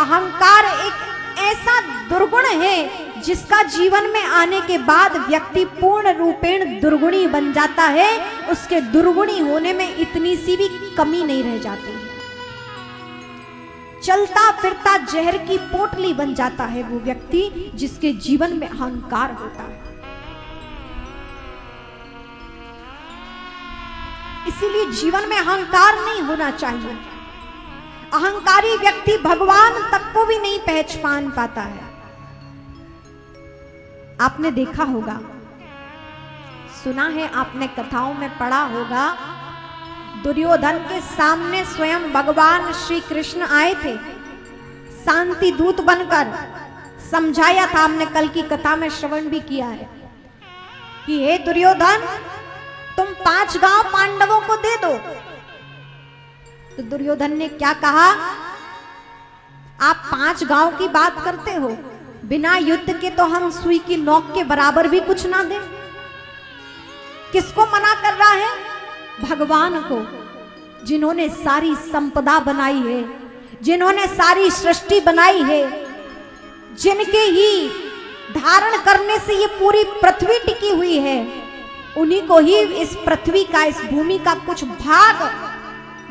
अहंकार एक ऐसा दुर्गुण है जिसका जीवन में आने के बाद व्यक्ति पूर्ण रूपेण दुर्गुणी बन जाता है। उसके दुर्गुणी होने में इतनी सी भी कमी नहीं रह जाती। चलता फिरता जहर की पोटली बन जाता है वो व्यक्ति जिसके जीवन में अहंकार होता है। इसीलिए जीवन में अहंकार नहीं होना चाहिए। अहंकारी व्यक्ति भगवान तक को भी नहीं पहचान पाता है। आपने देखा होगा, सुना है, आपने कथाओं में पढ़ा होगा, दुर्योधन के सामने स्वयं भगवान श्री कृष्ण आए थे, शांति दूत बनकर। समझाया था, हमने कल की कथा में श्रवण भी किया है कि हे दुर्योधन, तुम 5 गांव पांडवों को दे दो। तो दुर्योधन ने क्या कहा, आप 5 गांव की बात करते हो, बिना युद्ध के तो हम सुई की नोक के बराबर भी कुछ ना दें। किसको मना कर रहा है? भगवान को, जिन्होंने सारी संपदा बनाई है, जिन्होंने सारी सृष्टि बनाई है, जिनके ही धारण करने से ये पूरी पृथ्वी टिकी हुई है, उन्हीं को ही इस पृथ्वी का, इस भूमि का कुछ भाग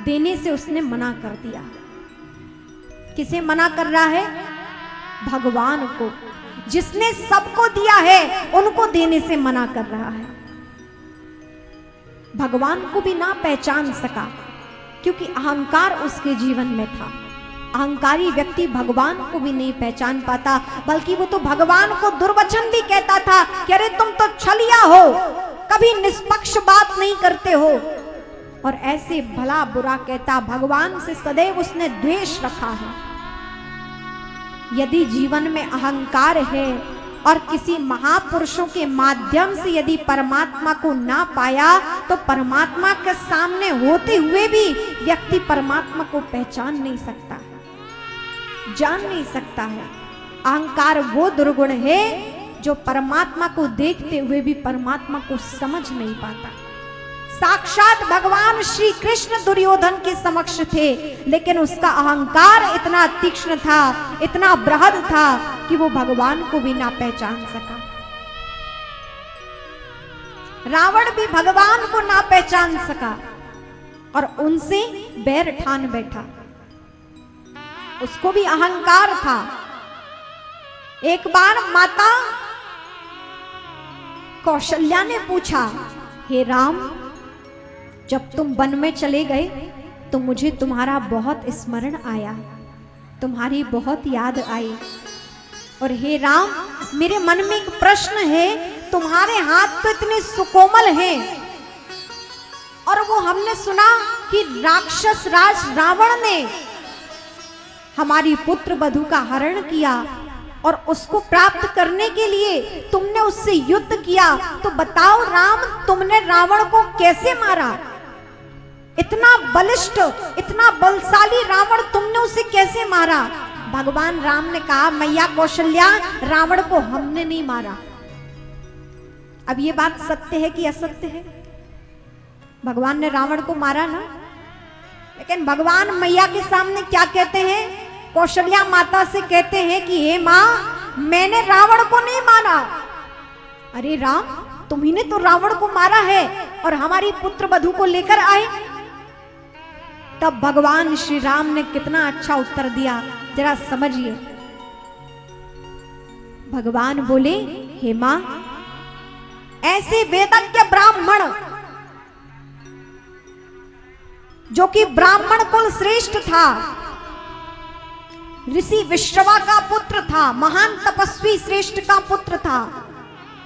देने से उसने मना कर दिया। किसे मना कर रहा है? भगवान को, जिसने सबको दिया है उनको देने से मना कर रहा है। भगवान को भी ना पहचान सका क्योंकि अहंकार उसके जीवन में था। अहंकारी व्यक्ति भगवान को भी नहीं पहचान पाता, बल्कि वो तो भगवान को दुर्वचन भी कहता था कि अरे तुम तो छलिया हो, कभी निष्पक्ष बात नहीं करते हो, और ऐसे भला बुरा कहता। भगवान से सदैव उसने द्वेष रखा है। यदि जीवन में अहंकार है और किसी महापुरुषों के माध्यम से यदि परमात्मा को ना पाया, तो परमात्मा के सामने होते हुए भी व्यक्ति परमात्मा को पहचान नहीं सकता, जान नहीं सकता है। अहंकार वो दुर्गुण है जो परमात्मा को देखते हुए भी परमात्मा को समझ नहीं पाता। साक्षात भगवान श्री कृष्ण दुर्योधन के समक्ष थे, लेकिन उसका अहंकार इतना तीक्ष्ण था, इतना बृहद था कि वो भगवान को भी ना पहचान सका। रावण भी भगवान को ना पहचान सका और उनसे बैर ठान बैठा। उसको भी अहंकार था। एक बार माता कौशल्या ने पूछा, हे राम, जब तुम वन में चले गए तो मुझे तुम्हारा बहुत स्मरण आया, तुम्हारी बहुत याद आई। और हे राम, मेरे मन में एक प्रश्न है, तुम्हारे हाथ तो इतने सुकोमल हैं, और वो हमने सुना कि राक्षस राज रावण ने हमारी पुत्र वधू का हरण किया और उसको प्राप्त करने के लिए तुमने उससे युद्ध किया। तो बताओ राम, तुमने रावण को कैसे मारा? इतना बलिष्ठ, इतना बलशाली रावण, तुमने उसे कैसे मारा? भगवान राम ने कहा, मैया कौशल्या, रावण को हमने नहीं मारा। अब ये बात सत्य है कि असत्य है? भगवान ने रावण को मारा ना, लेकिन भगवान मैया के सामने क्या कहते हैं? कौशल्या माता से कहते हैं कि हे माँ, मैंने रावण को नहीं मारा। अरे राम, तुम्ही ने तो रावण को मारा है और हमारी पुत्र वधू को लेकर आए। तब भगवान श्री राम ने कितना अच्छा उत्तर दिया, जरा समझिए। भगवान बोले, हे मां, ऐसे वेदज्ञ ब्राह्मण, जो कि ब्राह्मण कुल श्रेष्ठ था, ऋषि विश्रवा का पुत्र था, महान तपस्वी श्रेष्ठ का पुत्र था,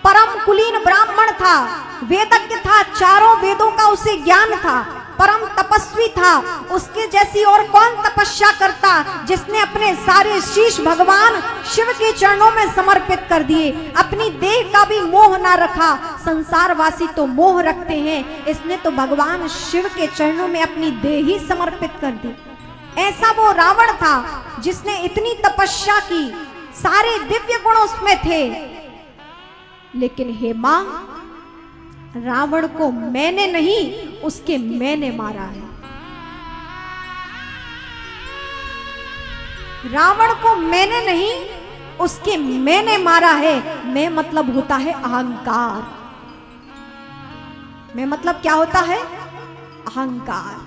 परम कुलीन ब्राह्मण था, वेदज्ञ था, चारों वेदों का उसे ज्ञान था, परम तपस्वी था। उसके जैसी और कौन तपस्या करता, जिसने अपने सारे शीश भगवान शिव के चरणों में समर्पित कर दिए, अपनी देह का भी मोह ना रखा। संसारवासी तो मोह रखते हैं, इसने तो भगवान शिव के चरणों में अपनी देह ही समर्पित कर दी। ऐसा वो रावण था जिसने इतनी तपस्या की, सारे दिव्य गुण उसमें थे। लेकिन हे मां, रावण को मैंने नहीं, उसके मैंने मारा है। रावण को मैंने नहीं, उसके मैंने मारा है। मैं मतलब होता है अहंकार। मैं मतलब क्या होता है? अहंकार।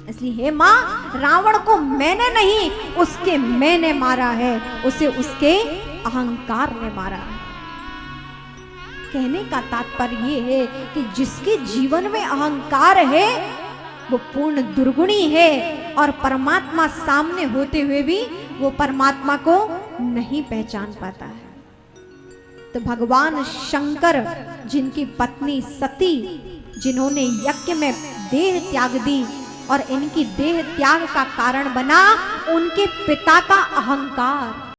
इसलिए हे मां, रावण को मैंने नहीं, उसके मैंने मारा है, उसे उसके अहंकार ने मारा है। कहने का तात्पर्य ये है कि जिसके जीवन में अहंकार है वो पूर्ण दुर्गुणी है, और परमात्मा सामने होते हुए भी वो परमात्मा को नहीं पहचान पाता है। तो भगवान शंकर, जिनकी पत्नी सती, जिन्होंने यज्ञ में देह त्याग दी और इनकी देह त्याग का कारण बना उनके पिता का अहंकार।